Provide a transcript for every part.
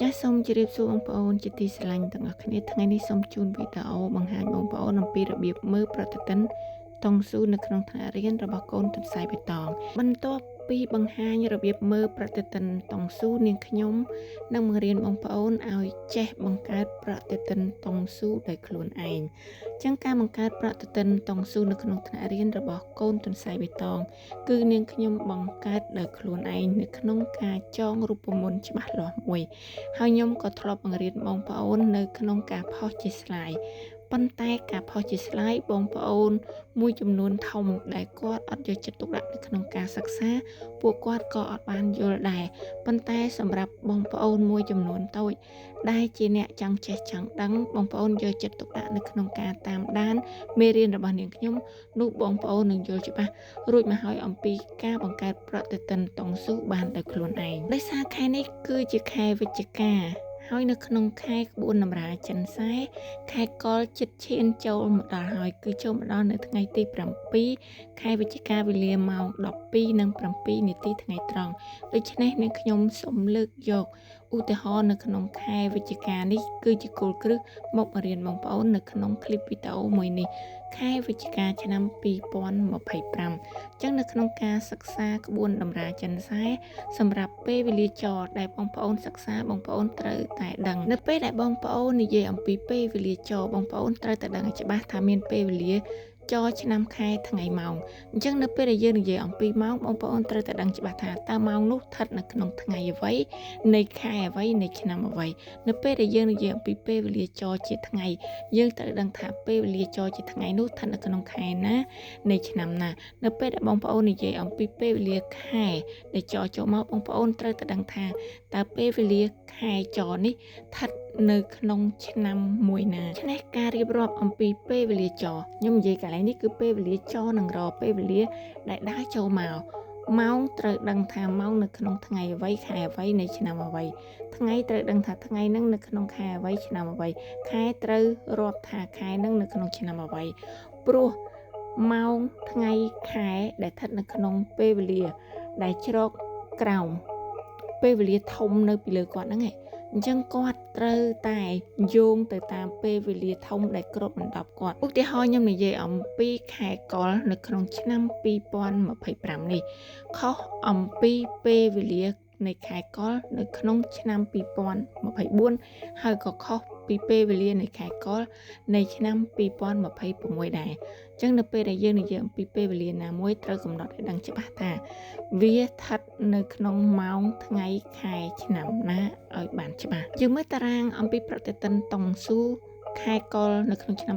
ចាសសូមជម្រាបសួរបងប្អូនជាទីស្រឡាញ់ទាំងអស់គ្នាថ្ងៃនេះសូមជូនវីដេអូបង្ហាញបងប្អូនអំពីរបៀបមើលប្រតិទិនតុងស៊ូនៅក្នុងថ្នាក់រៀនរបស់កូនទន្សាយបៃតងបន្ទាប់ពីបង្ហាញរបៀបមើលប្រតិទិនតុងស៊ូនាងខ្ញុំនឹងបង្រៀនបងប្អូនឲ្យចេះបង្កើតប្រតិទិនតុងស៊ូដោយខ្លួនឯងអញ្ចឹងការបង្កើតប្រតិទិនតុងស៊ូនៅក្នុងថ្នាក់រៀនរបស់កូនទន្សាយបៃតងគឺនាងខ្ញុំបង្កើតដោយខ្លួនឯងនៅក្នុងការចងរូបមន្តច្បាស់លាស់មួយហើយខ្ញុំក៏ធ្លាប់បង្រៀនបងប្អូននៅក្នុងការផុសជា slide ប៉ុន្តែការផុសជា slide បងប្អូនមួយចំនួនធំដែលគាត់អត់យកចិត្តទុកដាក់នៅក្នុងការសិក្សាពួកគាត់ក៏អត់បានយល់ដែរប៉ុន្តែសម្រាប់បងប្អូនមួយចំនួនតូចដែលជាអ្នកចង់ចេះចង់ដឹងបងប្អូនយកចិត្តទុកដាក់នៅក្នុងការតាមដានមេរៀនរបស់នាងខ្ញុំនោះបងប្អូននឹងយល់ច្បាស់រួចមកហើយអំពីការបង្កើតប្រតិទិនតុងស៊ូបានដោយខ្លួនឯងដោយសារខែនេះគឺជាខែវិច្ឆិកាហើយនៅក្នុងខែក្បួនតម្រាចិនសែខែកលជិតឈានចូលមកដល់ហើយគឺចូលមកដល់នៅថ្ងៃទី7ខែវិច្ឆិកាវេលាម៉ោង 12:07 នាទីថ្ងៃត្រង់ដូច្នេះនាងខ្ញុំសូមលើកយកឧទាហរណ៍នៅក្នុងខែវិច្ឆិកានេះគឺជាគោលគ្រឹះមកបង្រៀនបងប្អូននៅក្នុងคลิปវីដេអូមួយនេះខែវិច្ឆិកាឆ្នាំ2025អញ្ចឹងនៅក្នុងការសិក្សាក្បួនតម្រាចិនសែសម្រាប់ពេលវេលាចដែលបងប្អូនសិក្សាបងប្អូនត្រូវតែដឹងនៅពេលដែលបងប្អូននិយាយអំពីពេលវេលាចបងប្អូនត្រូវតែដឹងឲ្យច្បាស់ថាមានពេលវេលាឆ្នាំខែថ្ងៃម៉ោងអញ្ចឹងនៅពេលដែលយើងនិយាយអំពីម៉ោងបងប្អូនត្រូវតែដឹងច្បាស់ថាតើម៉ោងនោះស្ថិតនៅក្នុងថ្ងៃអ្វីនៃខែអ្វីនៃឆ្នាំអ្វីនៅពេលដែលយើងនិយាយអំពីពេលវេលាជាថ្ងៃយើងត្រូវដឹងថាពេលវេលាជាថ្ងៃនោះស្ថិតនៅក្នុងខែណានៃឆ្នាំណានៅពេលដែលបងប្អូននិយាយអំពីពេលវេលាខែដែលចូលមកបងប្អូនត្រូវតែដឹងថាតើពេលវេលាខែនេះស្ថិតនៅក្នុងឆ្នាំមួយណាឆ្នេះការរៀបរាប់អំពីពេលវេលាខ្ញុំនិយាយកន្លែងនេះគឺពេលវេលានឹងរពេលវេលាដែលដើរចូលមកម៉ោងត្រូវដឹងថាម៉ោងនៅក្នុងថ្ងៃអ្វីខែអ្វីនៃឆ្នាំអ្វីថ្ងៃត្រូវដឹងថាថ្ងៃនឹងនៅក្នុងខែអ្វីឆ្នាំអ្វីខែត្រូវរាប់ថាខែនឹងនៅក្នុងឆ្នាំអ្វីព្រោះម៉ោងថ្ងៃខែដែលស្ថិតនៅក្នុងពេលវេលាដែលជ្រកក្រោមពេលវេលាធំនៅពីលើគាត់ហ្នឹងឯងអញ្ចឹងគាត់ត្រូវតែយោងទៅតាមពេលវេលាធំដែលគ្របដណ្ដប់គាត់ឧទាហរណ៍ខ្ញុំនិយាយអំពីខែកុរនៅក្នុងឆ្នាំ2025នេះខុសអំពីពេលវេលានៃខែកុរនៅក្នុងឆ្នាំ2024ហើយក៏ខុសពីពេលវេលានៃខែកុរនៃឆ្នាំ2026ដែរអញ្ចឹងនៅពេលដែលយើងនិយាយអំពីពេលវេលាណាមួយត្រូវកំណត់ឲ្យដឹងច្បាស់ថាវាស្ថិតនៅក្នុងម៉ោងថ្ងៃខែឆ្នាំណាឲ្យបានច្បាស់យើងមើលតារាងអំពីប្រតិទិនតុងស៊ូខែកុរនៅក្នុងឆ្នាំ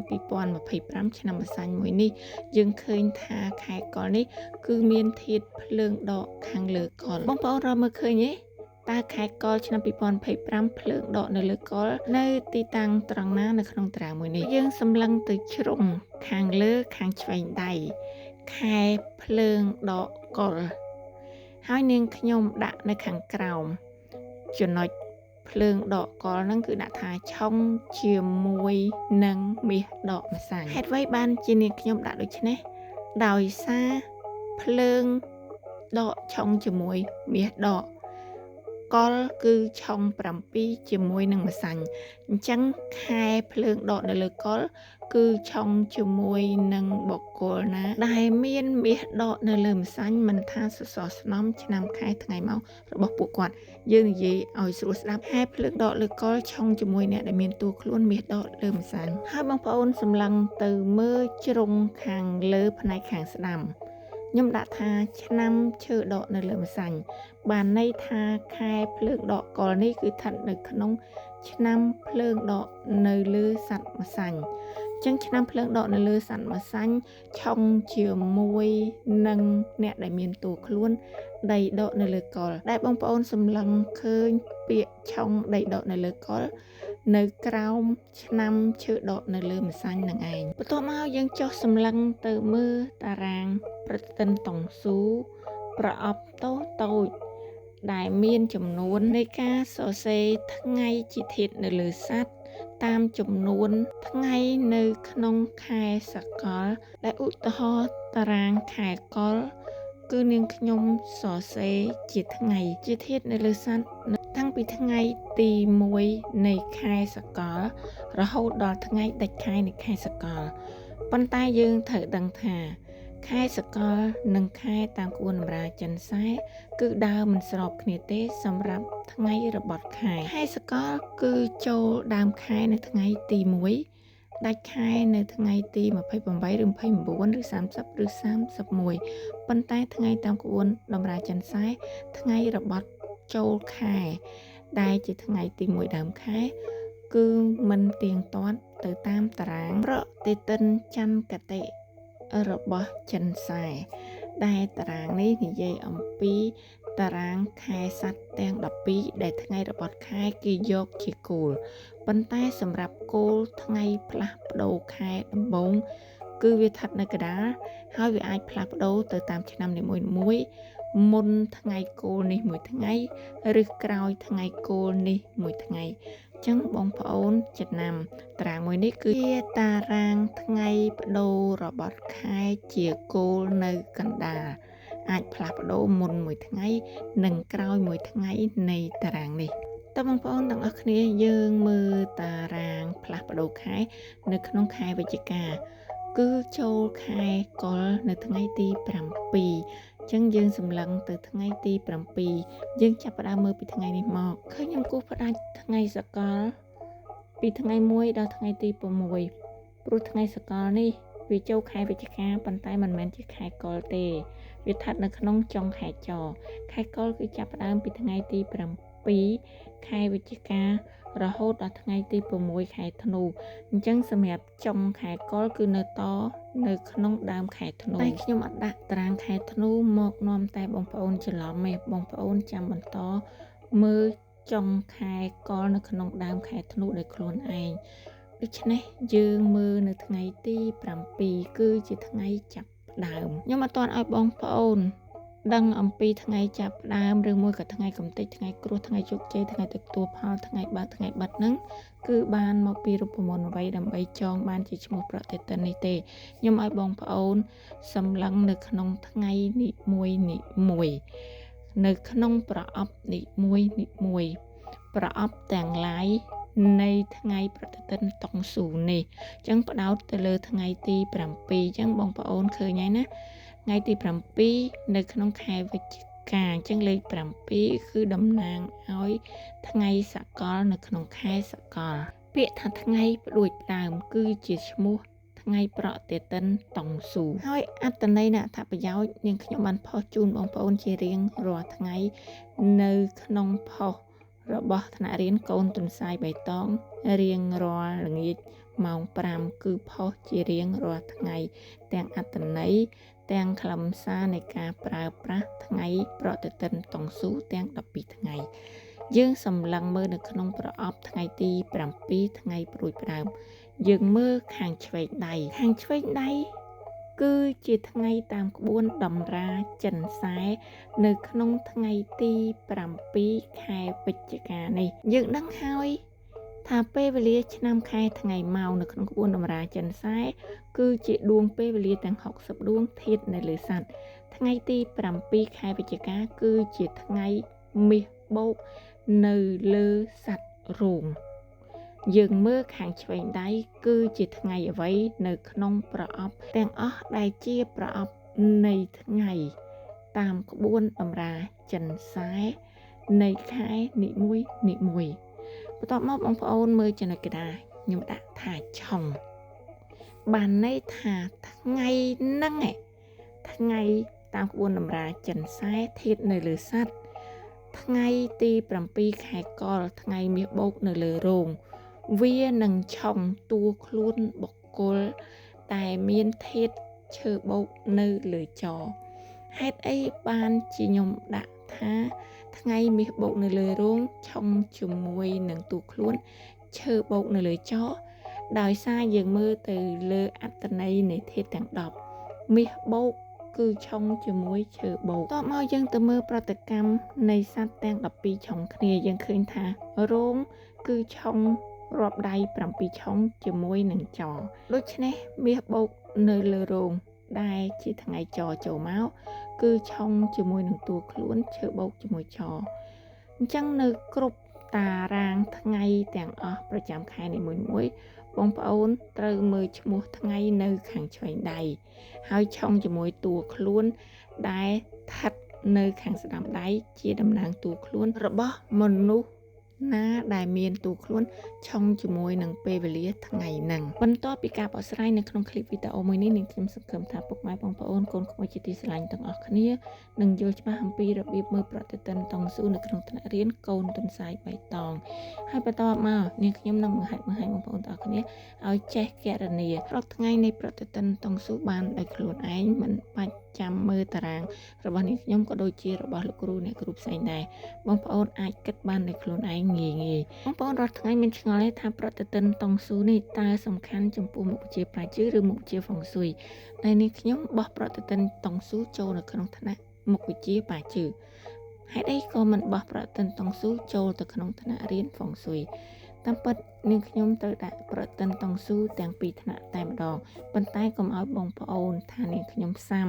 2025ឆ្នាំម្សាញ់មួយនេះយើងឃើញថាខែកុរនេះគឺមានធាតុភ្លើងដកខាងលើកុរបងប្អូនរកមើលឃើញទេតើខែកុរឆ្នាំ2025ភ្លើងដកនៅលើកុរនៅទីតាំងត្រង់ណានៅក្នុងតារាងមួយនេះយើងសម្លឹងទៅជ្រុងខាងលើខាងឆ្វេងដៃខែភ្លើងដកកុរហើយនាងខ្ញុំដាក់នៅខាងក្រោមចំណុចភ្លើងដកកុរហ្នឹងគឺដាក់ថាឆុងជាមួយនឹងមាសដកម្សាញ់ហេតុអ្វីបានជានាងខ្ញុំដាក់ដូច្នេះដោយសារភ្លើងដកឆុងជាមួយមាសដកកុរគឺឆុង7ជាមួយនឹងម្សាញ់អញ្ចឹងខែភ្លើងដកនៅលើកុរគឺឆុងជាមួយនឹងបុគ្គលណាដែលមានមាសដកនៅលើម្សាញ់មិនថាសសរស្នំឆ្នាំខែថ្ងៃម៉ោងរបស់ពួកគាត់យើងនិយាយឲ្យស្រួលស្ដាប់ខែភ្លើងដកលើកុរឆុងជាមួយអ្នកដែលមានតួខ្លួនមាសដកលើម្សាញ់ហើយបងប្អូនសម្លឹងទៅមើលជ្រុងខាងលើផ្នែកខាងស្ដាំខ្ញុំដាក់ថាឆ្នាំឈើដកនៅលើម្សាញ់បានន័យថាខែភ្លើងដកកុរនេះគឺស្ថិតនៅក្នុងឆ្នាំភ្លើងដកនៅលើសត្វម្សាញ់អញ្ចឹងឆ្នាំភ្លើងដកនៅលើសត្វម្សាញ់ឆុងជាមួយនឹងអ្នកដែលមានតួខ្លួនដីដកនៅលើកុរដែលបងប្អូនសម្លឹងឃើញពាក្យឆុងដីដកនៅលើកុរនៅក្រោមឆ្នាំឈើដកនៅលើម្សាញ់នឹងឯងបន្ទាប់មកយើងចុះសម្លឹងទៅមើលតារាងប្រតិទិនតុងស៊ូប្រអប់តូចដែលមានចំនួននៃការសរសេរថ្ងៃជាធាតុនៅលើសត្វតាមចំនួនថ្ងៃនៅក្នុងខែសកលដែលឧទាហរណ៍តារាងខែកុរគឺនាងខ្ញុំសរសេរជាថ្ងៃជាធាតុនៅលើសត្វត តាំងពីថ្ងៃទី1នៃខែសកលរហូតដល់ថ្ងៃដាច់ខែនៃខែសកលប៉ុន្តែយើងត្រូវដឹងថាខែសកលនិងខែតាមក្បួនតម្រាចិនសែគឺដើមមិនស្របគ្នាទេសម្រាប់ថ្ងៃរបត់ខែសកលគឺចូលដើមខែនៅថ្ងៃទី1ដាច់ខែនៅថ្ងៃទី28ឬ29ឬ30ឬ31ប៉ុន្តែថ្ងៃតាមក្បួនតម្រាចិនសែថ្ងៃរបត់ចូលខែដែលជាថ្ងៃទី1ដើមខែគឺមិនទៀងទាត់ទៅតាមតារាងប្រតិទិនច័ន្ទគតិរបស់ចិនសែដែលតារាងនេះនិយាយអំពីតារាងខែសត្វទាំង12ដែលថ្ងៃរបត់ខែគេយកជាគោលប៉ុន្តែសម្រាប់គោលថ្ងៃផ្លាស់ប្ដូរខែដំបូងគឺវាស្ថិតនៅកណ្ដាលហើយវាអាចផ្លាស់ប្ដូរទៅតាមឆ្នាំនីមួយៗមុនថ្ងៃគោលនេះមួយថ្ងៃឬក្រោយថ្ងៃគោលនេះមួយថ្ងៃអញ្ចឹងបងប្អូនចំណាំតារាងមួយនេះគឺជាតារាងថ្ងៃប្ដូររបត់ខែជាគោលនៅកណ្ដាលអាចផ្លាស់ប្ដូរមុនមួយថ្ងៃនិងក្រោយមួយថ្ងៃនៃតារាងនេះតើបងប្អូនទាំងអស់គ្នាយើងមើលតារាងផ្លាស់ប្ដូរខែនៅក្នុងខែវិច្ឆិកាគឺចូលខែកុរនៅថ្ងៃទី7ចឹងយើងសម្លឹងទៅថ្ងៃទី7យើងចាប់ផ្ដើមមើលពីថ្ងៃនេះមកឃើញខ្ញុំគូសផ្ដាច់ថ្ងៃសកលពីថ្ងៃ1ដល់ថ្ងៃទី6ព្រោះថ្ងៃសកលនេះវាចូលខែវិច្ឆិកាប៉ុន្តែមិនមែនជាខែកុរទេវាស្ថិតនៅក្នុងចុងខែចខែកុរគឺចាប់ផ្ដើមពីថ្ងៃទី7ខែវិច្ឆិការហូតដល់ថ្ងៃទី6ខែធ្នូអញ្ចឹងសម្រាប់ចុងខែកុរគឺនៅនៅក្នុងដើមខែធ្នូតែខ្ញុំអត់ដាក់តារាងខែធ្នូមកនាំតែបងប្អូនច្រឡំទេបងប្អូនចាំបន្តមើលចុងខែកុរនៅក្នុងដើមខែធ្នូដោយខ្លួនឯងដូច្នេះយើងមើលនៅថ្ងៃទី7គឺជាថ្ងៃចាប់ផ្ដើមខ្ញុំអត់ទាន់ឲ្យបងប្អូនដឹងអំពីថ្ងៃចាប់ផ្ដើមឬមួយក៏ថ្ងៃកំទេចថ្ងៃគ្រោះថ្ងៃជោគជ័យថ្ងៃទទួលផលថ្ងៃបើកថ្ងៃបិទហ្នឹងគឺបានមកពីរូបមន្តអ្វីដើម្បីចងបានជាឈ្មោះប្រតិទិននេះទេខ្ញុំឲ្យបងប្អូនសម្លឹងនៅក្នុងថ្ងៃនីមួយនៅក្នុងប្រអប់នីមួយប្រអប់ទាំងឡាយនៃថ្ងៃប្រតិទិនតុងស៊ូនេះអញ្ចឹងផ្ដោតទៅលើថ្ងៃទី7អញ្ចឹងបងប្អូនឃើញហើយណាថ្ងៃទី7នៅក្នុងខែវិច្ឆិកាអញ្ចឹងលេខ7គឺតំណាងឲ្យថ្ងៃសកលនៅក្នុងខែសកលពាក្យថាថ្ងៃផ្ដួចផ្ដើមគឺជាឈ្មោះថ្ងៃប្រតិទិនតុងស៊ូហើយអត្ថន័យនៃអត្ថប្រយោជន៍នាងខ្ញុំបានផុសជូនបងប្អូនជារៀងរាល់ថ្ងៃនៅក្នុងផុសរបស់ថ្នាក់រៀនកូនទុនសាយបៃតងរៀងរាល់ល្ងាចម៉ោង5គឺផុសជារៀងរាល់ថ្ងៃទាំងអត្ថន័យទាំងខ្លឹមសារនៃការប្រើប្រាស់ថ្ងៃប្រតិទិនតុងស៊ូទាំង12ថ្ងៃយើងសម្លឹងមើលនៅក្នុងប្រអប់ថ្ងៃទី7ថ្ងៃព្រួយផ្ដើមយើងមើលខាងឆ្វេងដៃគឺជាថ្ងៃតាមក្បួនតម្រាចិនសែនៅក្នុងថ្ងៃទី7ខែវិច្ឆិកានេះយើងដឹងហើយថាពេលវេលាឆ្នាំខែថ្ងៃម៉ោងនៅក្នុងក្បួនតម្រាចិនសែគឺជាដួងពេលវេលាទាំង60ដួងធាតុនៅលើសត្វថ្ងៃទី7ខែវិច្ឆិកាគឺជាថ្ងៃមាសបូកនៅលើសត្វរោងយើងមើលខាងឆ្វេងដៃគឺជាថ្ងៃអ្វីនៅក្នុងប្រអប់ទាំងអស់ដែលជាប្រអប់នៃថ្ងៃតាមក្បួនតម្រាចិនសែនៃខែនីមួយបន្ទាប់មកបងប្អូនមើលចំណុចកណ្ដាលខ្ញុំដាក់ថាឆុងបានន័យថាថ្ងៃហ្នឹងថ្ងៃតាមក្បួនតម្រាចិនសែធាតុនៅលើសត្វថ្ងៃទី7ខែកុរថ្ងៃមាសបូកនៅលើរោងវានឹងឆុងតួខ្លួនបុគ្គលតែមានធាតុឈើបូកនៅលើចហេតុអីបានជាខ្ញុំដាក់ថាថ្ងៃមាសបូកនៅលើរោងឆុងជាមួយនឹងតួខ្លួនឈើបូកនៅលើចដោយសារយើងមើលទៅលើអត្ថន័យនៃធាតុទាំង10មាសបូកគឺឆុងជាមួយឈើបូកតោះមកយើងទៅមើលប្រតិកម្មនៃសត្វទាំង12ឆុងគ្នាយើងឃើញថារោងគឺឆុងរាប់ដៃ7ឆុងជាមួយនឹងចដូច្នេះមាសបូកនៅលើរោងដែលជាថ្ងៃចចូលមកគឺឆុងជាមួយនឹងតួខ្លួនឈើបូកជាមួយច អញ្ចឹងនៅគ្រប់តារាងថ្ងៃទាំងអស់ប្រចាំខែនីមួយៗបងប្អូនត្រូវមើលឈ្មោះថ្ងៃនៅខាងឆ្វេងដៃហើយឆុងជាមួយតួខ្លួនដែលស្ថិតនៅខាងស្ដាំដៃជាតំណាងតួខ្លួនរបស់មនុស្សណាដែលមានតួខ្លួនឆុងជាមួយនឹងពេលវេលាថ្ងៃហ្នឹងបន្ទាប់ពីការបកស្រាយនៅក្នុងคลิปវីដេអូមួយនេះនាងខ្ញុំសង្ឃឹមថាពុកម៉ែបងប្អូនកូនក្មួយជាទីស្រឡាញ់ទាំងអស់គ្នានឹងយល់ច្បាស់អំពីរបៀបមើលប្រតិទិនតង់ស៊ូនៅក្នុងថ្នាក់រៀនកូនទន្សាយបៃតងហើយបន្តមកនាងខ្ញុំនឹងបង្ហាត់បងប្អូនទាំងអស់គ្នាឲ្យចេះគណនារកថ្ងៃនៃប្រតិទិនតង់ស៊ូបានដោយខ្លួនឯងមិនបាច់ចាំមើលតារាងរបស់នាងខ្ញុំក៏ដូចជារបស់លោកគ្រូអ្នកគ្រូផ្សេងដែរបងប្អូនអាចគិតបានដោយខ្លួនឯងងាយបងប្អូនរាល់ថ្ងៃមានឆ្ងល់ទេថាប្រតិទិនតង់ស៊ូនេះតើសំខាន់ចំពោះមុខវិជ្ជាប្រាជ្ញឬមុខវិជ្ជាហ្វុងស៊ុយដែលនាងខ្ញុំបោះប្រតិទិនតង់ស៊ូចូលនៅក្នុងថ្នាក់មុខវិជ្ជាប្រាជ្ញហេតុអីក៏មិនបោះប្រតិទិនតង់ស៊ូចូលទៅក្នុងថ្នាក់រៀនហ្វុងស៊ុយតាមពិតនាងខ្ញុំត្រូវដាក់ប្រតិទិនតង់ស៊ូទាំងពីរថ្នាក់តែម្ដងប៉ុន្តែកុំឲ្យបងប្អូនថានាងខ្ញុំផ្សាំ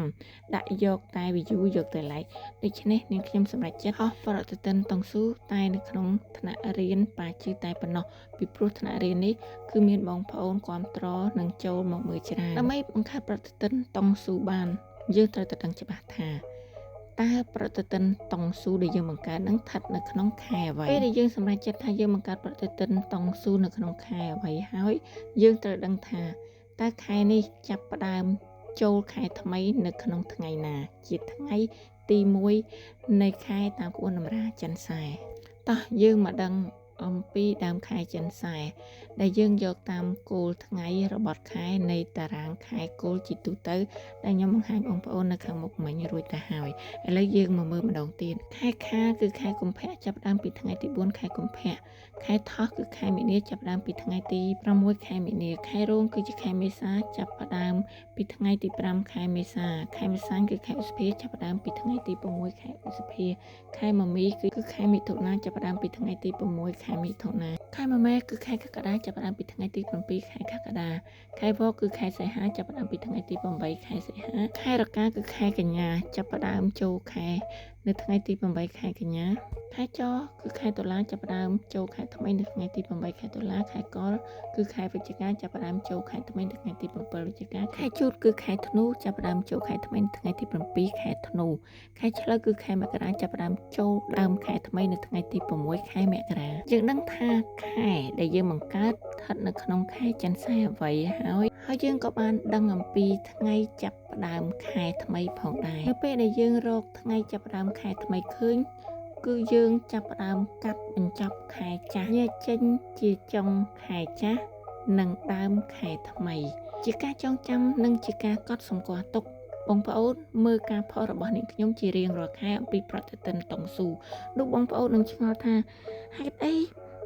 ដាក់យកតែ view យកតែ like ដូច្នេះនាងខ្ញុំសម្រេចចិត្តអស់ប្រតិទិនតង់ស៊ូតែនៅក្នុងថ្នាក់រៀនប៉ាជឺតែប៉ុណ្ណោះពីព្រោះថ្នាក់រៀននេះគឺមានបងប្អូនគាំទ្រនិងចូលមកមើលច្រើនដើម្បីបង្កើតប្រតិទិនតង់ស៊ូបានយើងត្រូវតែដឹងច្បាស់ថាតើប្រតិទិនតង់ស៊ូដែលយើងបង្កើតនឹងស្ថិតនៅក្នុងខែអ្វីពេលដែលយើងសម្រេចចិត្តថាយើងបង្កើតប្រតិទិនតង់ស៊ូនៅក្នុងខែអ្វីហើយយើងត្រូវដឹងថាតើខែនេះចាប់ផ្ដើមចូលខែថ្មីនៅក្នុងថ្ងៃណាជាថ្ងៃទី1នៃខែតាមក្បួនតម្រាចិនសែតោះយើងមកដឹងអំពីដើមខែចិនសែដែលយើងយកតាមគោលថ្ងៃរបស់ខែនៃតារាងខែគោលជាទូទៅដែលខ្ញុំបង្ហាញបងប្អូននៅខាងមុខមិញរួចទៅហើយឥឡូវយើងមកមើលម្ដងទៀតខែខាគឺខែកុម្ភៈចាប់ផ្ដើមពីថ្ងៃទី4ខែកុម្ភៈខែថោះគឺខែមីនាចាប់ផ្ដើមពីថ្ងៃទី6ខែមីនាខែរោងគឺជាខែមេសាចាប់ផ្ដើមពីថ្ងៃទី5ខែមេសាខែមេសាញគឺខែឧសភាចាប់ផ្ដើមពីថ្ងៃទី6ខែឧសភាខែមមីគឺខែមិថុនាចាប់ផ្ដើមពីថ្ងៃទី6ខែមិថុនាខែមមែគឺខែកក្កដាចាប់ផ្ដើមពីថ្ងៃទី7ខែកក្កដាខែវកគឺខែសីហាចាប់ផ្ដើមពីថ្ងៃទី8ខែសីហាខែរកាគឺខែកញ្ញាចាប់ផ្ដើមចូលខែនៅថ្ងៃទី8ខែកញ្ញាខែចគឺខែតុលាចាប់ផ្ដើមចូលខែថ្មីនៅថ្ងៃទី8ខែតុលាខែកលគឺខែវិច្ឆិកាចាប់ផ្ដើមចូលខែថ្មីនៅថ្ងៃទី7វិច្ឆិកាខែជូតគឺខែធ្នូចាប់ផ្ដើមចូលខែថ្មីនៅថ្ងៃទី7ខែធ្នូខែឆ្លូវគឺខែមករាចាប់ផ្ដើមចូលដើមខែថ្មីនៅថ្ងៃទី6ខែមករាយើងដឹងថាខែដែលយើងបង្កើតស្ថិតនៅក្នុងខែចន្ទសែអ្វីហើយយើងក៏បានដឹងអំពីថ្ងៃចាប់ផ្ដើមខែថ្មីផងដែរនៅពេលដែលយើងរកថ្ងៃចាប់ផ្ដើមខែថ្មីឃើញគឺយើងចាប់ផ្ដើមកាត់បញ្ចប់ខែចាស់យកចេញជាចុងខែចាស់និងដើមខែថ្មីជាការចងចាំនិងជាការកត់សម្គាល់ទុកបងប្អូនមើលការផុសរបស់នាងខ្ញុំជារៀងរាល់ខែអំពីប្រតិទិនតង់ស៊ូនោះបងប្អូននឹងឆ្ងល់ថាហេតុអី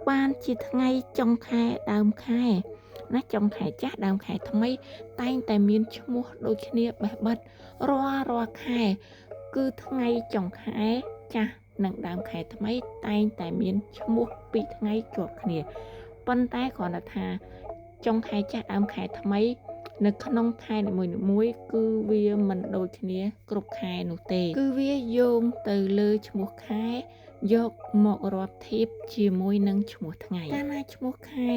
បានជាថ្ងៃចុងខែដើមខែណាចុងខែចាស់ដើមខែថ្មីតែងតែមានឈ្មោះដូចគ្នាបេះបិទរាល់ខែគឺថ្ងៃចុងខែចាស់និងដើមខែថ្មីតែងតែមានឈ្មោះពីរថ្ងៃជាប់គ្នាប៉ុន្តែគ្រាន់តែថាចុងខែចាស់ដើមខែថ្មីនៅក្នុងខែនីមួយៗគឺវាមិនដូចគ្នាគ្រប់ខែនោះទេគឺវាយោងទៅលើឈ្មោះខែយកមករាប់ធៀបជាមួយនឹងឈ្មោះថ្ងៃកាលណាឈ្មោះខែ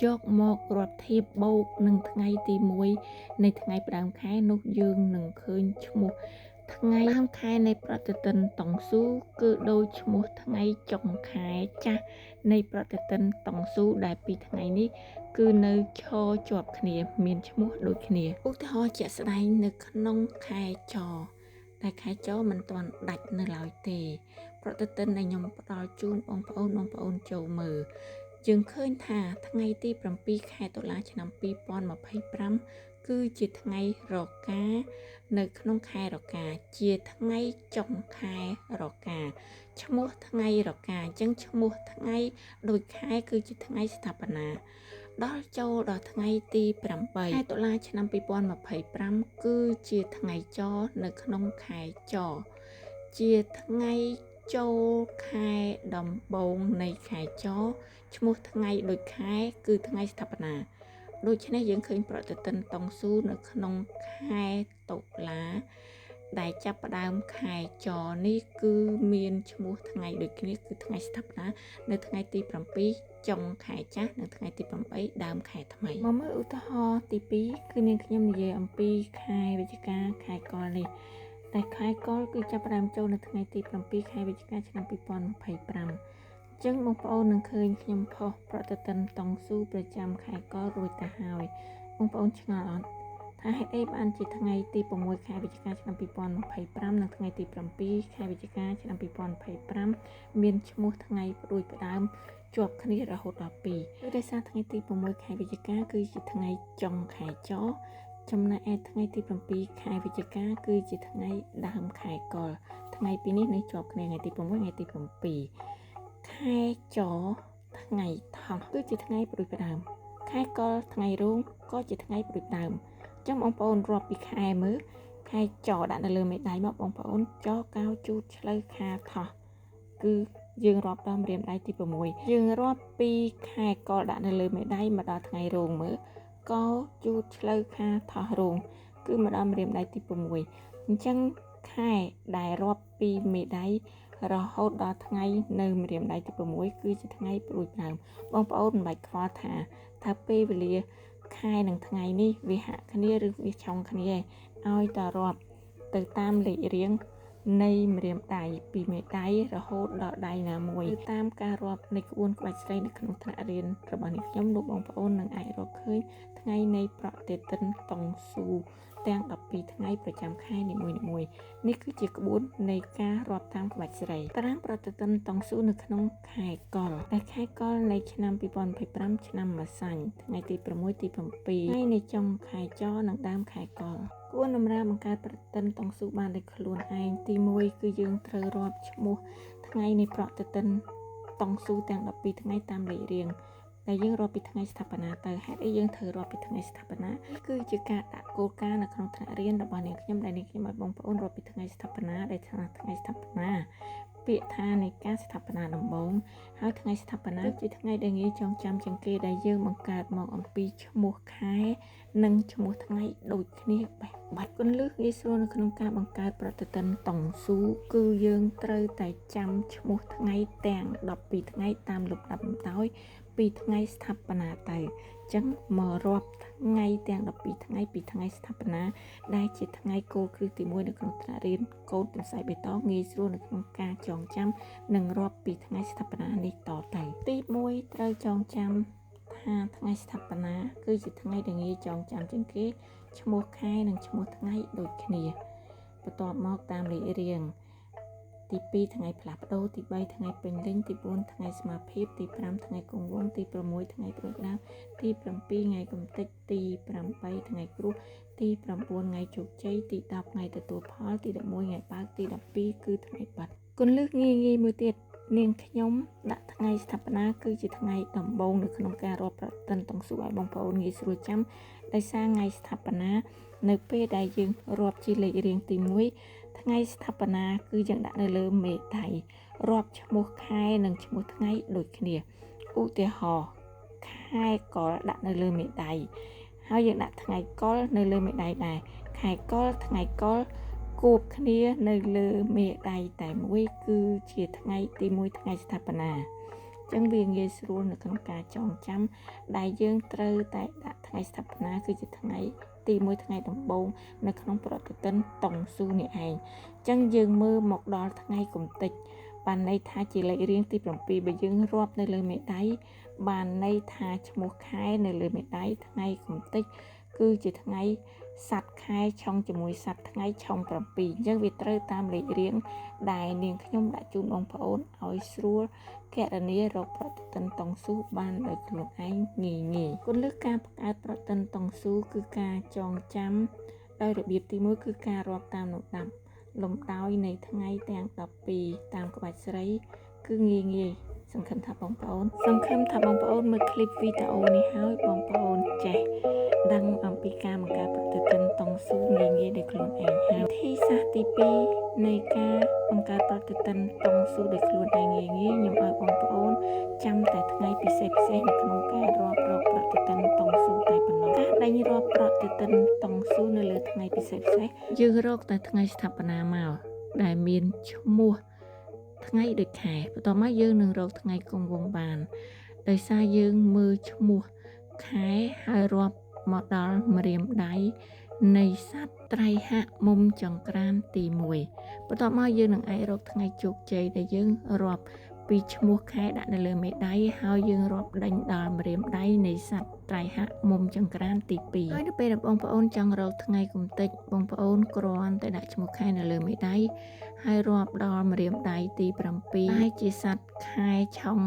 យកមករាប់ធៀបបូកនឹងថ្ងៃទី1នៃថ្ងៃផ្ដើមខែនោះយើងនឹងឃើញឈ្មោះថ្ងៃដើមខែនៃប្រតិទិនតង់ស៊ូគឺដូចឈ្មោះថ្ងៃចុងខែចាស់នៃប្រតិទិនតង់ស៊ូដែលពីរថ្ងៃនេះគឺនៅឈរជាប់គ្នាមានឈ្មោះដូចគ្នាឧទាហរណ៍ជាក់ស្ដែងនៅក្នុងខែចតែខែចមិនទាន់ដាច់នៅឡើយទេប្រតិទិនដែលខ្ញុំផ្ដល់ជូនបងប្អូនចូលមើលយើងឃើញថាថ្ងៃទី7ខែតុលាឆ្នាំ2025គឺជាថ្ងៃរកានៅក្នុងខែរកាជាថ្ងៃចុងខែរកាឈ្មោះថ្ងៃរកាអញ្ចឹងឈ្មោះថ្ងៃដូចខែគឺជាថ្ងៃស្ថាបនាដល់ចូលដល់ថ្ងៃទី8ខែតុលាឆ្នាំ2025គឺជាថ្ងៃចនៅក្នុងខែចជាថ្ងៃចូលខែដំបូងនៃខែចឈ្មោះថ្ងៃដូចខែគឺថ្ងៃស្ថាបនាដូច្នេះយើងឃើញប្រតិទិនតង់ស៊ូនៅក្នុងខែតុលា ដែលចាប់ផ្ដើមខែចនេះគឺមានឈ្មោះថ្ងៃដូចគ្នាគឺថ្ងៃស្ថាបនានៅថ្ងៃទី7ចុងខែចាស់និងថ្ងៃទី8ដើមខែថ្មីមកមើលឧទាហរណ៍ទី2គឺនាងខ្ញុំនិយាយអំពីខែវិច្ឆិកាខែកុលនេះតែខែកុលគឺចាប់ផ្ដើមចូលនៅថ្ងៃទី7ខែវិច្ឆិកាឆ្នាំ2025ចឹងបងប្អូននឹងឃើញខ្ញុំផុសប្រតិទិនតង់ស៊ូប្រចាំខែកុលរួចទៅហើយបងប្អូនឆ្ងល់អត់ថាហេតុអីបានជាថ្ងៃទី6ខែវិច្ឆិកាឆ្នាំ2025និងថ្ងៃទី7ខែវិច្ឆិកាឆ្នាំ2025មានឈ្មោះថ្ងៃផ្ដួចផ្ដើមជាប់គ្នារហូតដល់2គឺដោយសារថ្ងៃទី6ខែវិច្ឆិកាគឺជាថ្ងៃចុងខែចចំណែកឯថ្ងៃទី7ខែវិច្ឆិកាគឺជាថ្ងៃដើមខែកុលថ្ងៃពីរនេះនៅជាប់គ្នាថ្ងៃទី6ថ្ងៃទី7ខែចថ្ងៃថោះគឺជាថ្ងៃផ្ដួចផ្ដើមខែកុលថ្ងៃរោងក៏ជាថ្ងៃផ្ដួចផ្ដើមចាំបងប្អូនរាប់ពីខែមើលខែចដាក់នៅលើមេដៃមកបងប្អូនចកៅជូតឆ្លូវខាថោះគឺយើងរាប់តាមម្រាមដៃទី6យើងរាប់ពីខែកុលដាក់នៅលើមេដៃមកដល់ថ្ងៃរោងមើលកោជូតឆ្លូវខាថោះរោងគឺមកដល់ម្រាមដៃទី6អញ្ចឹងខែដែលរាប់ពីមេដៃរហូតដល់ថ្ងៃនៅម្រាមដៃទី6គឺជាថ្ងៃផ្ដួចផ្ដើមបងប្អូនមិនបាច់ខ្វល់ថាពេលវេលាខែនិងថ្ងៃនេះវាហាក់គ្នាឬវាឆុងគ្នាឲ្យតែរាប់ទៅតាមលេខរៀងនៃម្រាមដៃពីមេដៃរហូតដល់ដៃណាមួយតាមការរាប់នៃក្បួនក្បាច់ស្រីនៅក្នុងថ្នាក់រៀនរបស់នេះខ្ញុំលោកបងប្អូននឹងអាចរកឃើញថ្ងៃនៃប្រតិទិនតង់ស៊ូទាំង12ថ្ងៃប្រចាំខែនីមួយៗនេះគឺជាក្បួននៃការរាប់តាមក្បាច់ស្រីតារាងប្រតិទិនតង់ស៊ូនៅក្នុងខែកុលដែលខែកុលនៃឆ្នាំ2025ឆ្នាំម្សាញ់ថ្ងៃទី6ទី7ថ្ងៃនៃចុងខែចនិងដើមខែកុលគួរតម្រាបង្កើតប្រតិទិនតង់ស៊ូបានដោយខ្លួនឯងទី1គឺយើងត្រូវរាប់ឈ្មោះថ្ងៃនៃប្រតិទិនតង់ស៊ូទាំង12ថ្ងៃតាមលេខរៀងដែលយើងរាប់ពីថ្ងៃស្ថាបនាទៅហេតុអីយើងត្រូវរាប់ពីថ្ងៃស្ថាបនាគឺជាការដាក់គោលការណ៍នៅក្នុងថ្នាក់រៀនរបស់នាងខ្ញុំដែលនាងខ្ញុំឲ្យបងប្អូនរាប់ពីថ្ងៃស្ថាបនាដែលថាថ្ងៃស្ថាបនាពាក្យថានៃការស្ថាបនាដំបូងហើយថ្ងៃស្ថាបនាជាថ្ងៃដែលងាយចងចាំជាងគេដែលយើងបង្កើតមកអំពីឈ្មោះខែនិងឈ្មោះថ្ងៃដូចគ្នាបែបបាត់គន្លឹះងាយស្រួលនៅក្នុងការបង្កើតប្រតិទិនតង់ស៊ូគឺយើងត្រូវតែចាំឈ្មោះថ្ងៃទាំង12ថ្ងៃតាមលំដាប់លំដោយពីថ្ងៃស្ថាបនាទៅអញ្ចឹងមករាប់ថ្ងៃទាំង12ថ្ងៃពីថ្ងៃស្ថាបនាដែលជាថ្ងៃគោលគ្រឹះទី1នៅក្នុងថ្នាក់រៀនកូនទន្សាយបេតងងាយស្រួលនៅក្នុងការចងចាំនិងរាប់ពីថ្ងៃស្ថាបនានេះតទៅទី1ត្រូវចងចាំថាថ្ងៃស្ថាបនាគឺជាថ្ងៃដែលងាយចងចាំជាងគេឈ្មោះខែនិងឈ្មោះថ្ងៃដូចគ្នាបន្ទាប់មកតាមលេខរៀងទី2ថ្ងៃផ្លាស់ប្ដូរទី3ថ្ងៃពេញលេញទី4ថ្ងៃស្មារតីទី5ថ្ងៃគង់វង្សទី6ថ្ងៃព្រួយដើមទី7ថ្ងៃកំទេចទី8ថ្ងៃគ្រោះទី9ថ្ងៃជោគជ័យទី10ថ្ងៃទទួលផលទី11ថ្ងៃបើកទី12គឺថ្ងៃបាត់គន្លឹះងាយមួយទៀតនាងខ្ញុំដាក់ថ្ងៃស្ថាបនាគឺជាថ្ងៃដំបូងនៅក្នុងការរាប់ប្រតិទិនតង់ស៊ូឲ្យបងប្អូនងាយស្រួលចាំដោយសារថ្ងៃស្ថាបនានៅពេលដែលយើងរាប់ជាលេខរៀងទី1ថ្ងៃស្ថាបនាគឺយើងដាក់នៅលើមេដៃរាប់ឈ្មោះខែនិងឈ្មោះថ្ងៃដូចគ្នាឧទាហរណ៍ខែកុលដាក់នៅលើមេដៃហើយយើងដាក់ថ្ងៃកុលនៅលើមេដៃដែរខែកុលថ្ងៃកុលគួបគ្នានៅលើមេដៃតែមួយគឺជាថ្ងៃទី1ថ្ងៃស្ថាបនាអញ្ចឹងវាងាយស្រួលនៅក្នុងការចងចាំដែលយើងត្រូវតែដាក់ថ្ងៃស្ថាបនាគឺជាថ្ងៃទី1ថ្ងៃដំបូងនៅក្នុងប្រតិទិនតង់ស៊ូនេះឯងអញ្ចឹងយើងមើលមកដល់ថ្ងៃកំទេចបានន័យថាជាលេខរៀងទី7បើយើងរាប់នៅលើមេដៃបានន័យថាឈ្មោះខែនៅលើមេដៃថ្ងៃកំទេចគឺជាថ្ងៃសត្វខែឆុងជាមួយសត្វថ្ងៃឆុង7អញ្ចឹងវាត្រូវតាមលេខរៀងដែលនាងខ្ញុំដាក់ជូនបងប្អូនឲ្យស្រួលកណនារកប្រតិទិនតង់ស៊ូបានដោយខ្លួនឯងងាយគន្លឹះការបង្កើតប្រតិទិនតង់ស៊ូគឺការចងចាំដោយរបៀបទី1គឺការរាប់តាមលំដាប់លំដោយនៃថ្ងៃទាំង12តាមក្បាច់ស្រីគឺងាយសង្ឃឹមថាបងប្អូនមើលឃ្លីបវីដេអូនេះហើយបងប្អូនចេះដឹងអំពីការបង្កើតប្រតិទិនតង់ស៊ូងាយដោយខ្លួនឯងហើយវិធីសាស្ត្រទី2នៃការបង្កើតប្រតិទិនតង់ស៊ូដោយខ្លួនឯងងាយខ្ញុំឲ្យបងប្អូនចាំតែថ្ងៃពិសេសនៅក្នុងការរាប់រកប្រតិទិនតង់ស៊ូតែប៉ុណ្ណោះការ ដេញរាប់ប្រតិទិនតង់ស៊ូនៅលើថ្ងៃពិសេសយើងរកតែថ្ងៃស្ថាបនាមកដែលមានឈ្មោះថ្ងៃដូចខែបន្ទាប់មកយើងនឹងរកថ្ងៃគង់វង្សបានដោយសារយើងមើលឈ្មោះខែហើយរាប់មកដល់ម្រាមដៃនៃសត្វត្រៃហៈមុំចង្ក្រានទី1បន្ទាប់មកយើងនឹងអាចរកថ្ងៃជោគជ័យដែលយើងរាប់ពីឈ្មោះខែដាក់នៅលើមេដៃហើយយើងរាប់ដេញដល់ម្រាមដៃនៃសត្វត្រៃហៈមុំចង្ក្រានទី2ហើយនៅពេលដែលបងប្អូនចង់រកថ្ងៃគំតិចបងប្អូនគ្រាន់តែដាក់ឈ្មោះខែនៅលើមេដៃហើយរាប់ដល់ម្រាមដៃទី7ហើយជាសត្វខែឆុង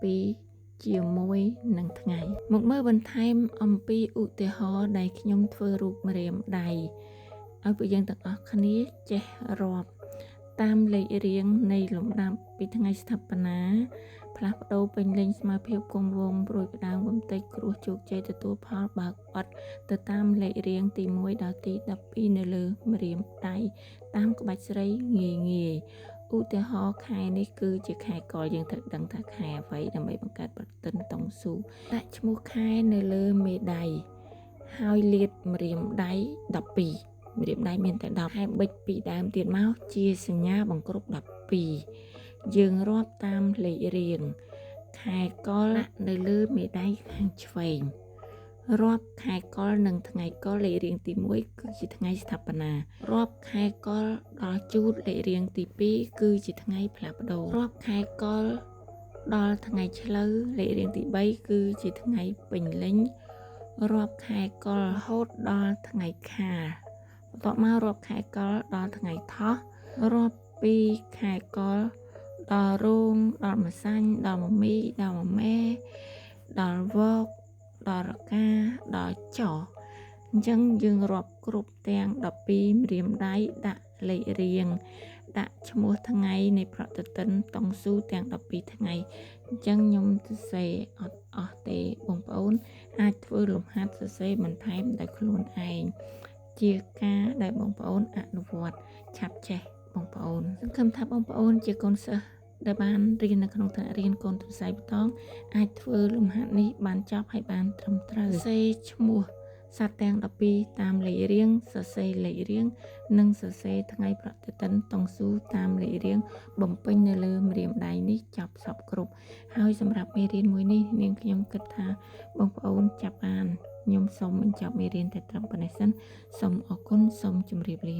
7ជាមួយនឹងថ្ងៃមកមើលបន្ថែមអំពីឧទាហរណ៍ដែលខ្ញុំធ្វើរូបម្រាមដៃឲ្យពួកយើងទាំងអស់គ្នាចេះរាប់តាមលេខរៀងនៃលំដាប់ពីថ្ងៃស្ថាបនាផ្លាស់ប្ដូរពេញលេញស្មើភាពគង់វង្សព្រួយផ្ដើមកំតិចគ្រោះជោគជ័យទទួលផលបើកបិទទៅតាមលេខរៀងទី1ដល់ទី12នៅលើម្រាមដៃតាមក្បាច់ស្រីងាយឧទាហរណ៍ខែនេះគឺជាខែកុរយើងត្រូវដឹងថាខែអ្វីដើម្បីបង្កើតប្រតិទិនតង់ស៊ូដាក់ឈ្មោះខែនៅលើមេដៃហើយលាតម្រាមដៃ12ម្រាមដៃមានតែ10ហើយបិចពីដើមទៀតមកជាសញ្ញាបង្គ្រប់12យើងរាប់តាមលេខរៀងខែកុរដាក់នៅលើមេដៃខាងឆ្វេងរាប់ខែកុរនិងថ្ងៃកុរលេខរៀងទី1គឺជាថ្ងៃស្ថាបនារាប់ខែកុរដល់ជូតលេខរៀងទី2គឺជាថ្ងៃផ្លាស់ប្ដូររាប់ខែកុរដល់ថ្ងៃឆ្លូវលេខរៀងទី3គឺជាថ្ងៃពេញលេញរាប់ខែកុររហូតដល់ថ្ងៃខាលបន្ទាប់មករាប់ខែកុរដល់ថ្ងៃថោះរាប់ពីខែកុរដល់រោងដល់ម្សាញ់ដល់មមីដល់មមែដល់វកដល់រកាដល់ចអញ្ចឹងយើងរាប់គ្រប់ទាំង12ម្រាមដៃដាក់លេខរៀងដាក់ឈ្មោះថ្ងៃនៃប្រតិទិនតង់ស៊ូទាំង12ថ្ងៃអញ្ចឹងខ្ញុំសរសេរអត់អស់ទេបងប្អូនអាចធ្វើលំហាត់សរសេរបន្ថែមដោយខ្លួនឯងជាការដែលបងប្អូនអនុវត្តឆាប់ចេះបងប្អូនសង្ឃឹមថាបងប្អូនជាកូនសិស្សដែលបានរៀននៅក្នុងថ្នាក់រៀនកូនទន្សាយបតងអាចធ្វើលំហាត់នេះបានចប់ហើយបានត្រឹមត្រូវសរសេរឈ្មោះសត្វទាំង12តាមលេខរៀងសរសេរលេខរៀងនិងសរសេរថ្ងៃប្រតិទិនតង់ស៊ូតាមលេខរៀងបំពេញនៅលើម្រាមដៃនេះចប់សពគ្រប់ហើយសម្រាប់មេរៀនមួយនេះនាងខ្ញុំគិតថាបងប្អូនចាប់បានខ្ញុំសូមបញ្ចប់មេរៀនតែត្រឹមប៉ុណ្ណេះសិនសូមអរគុណសូមជម្រាបលា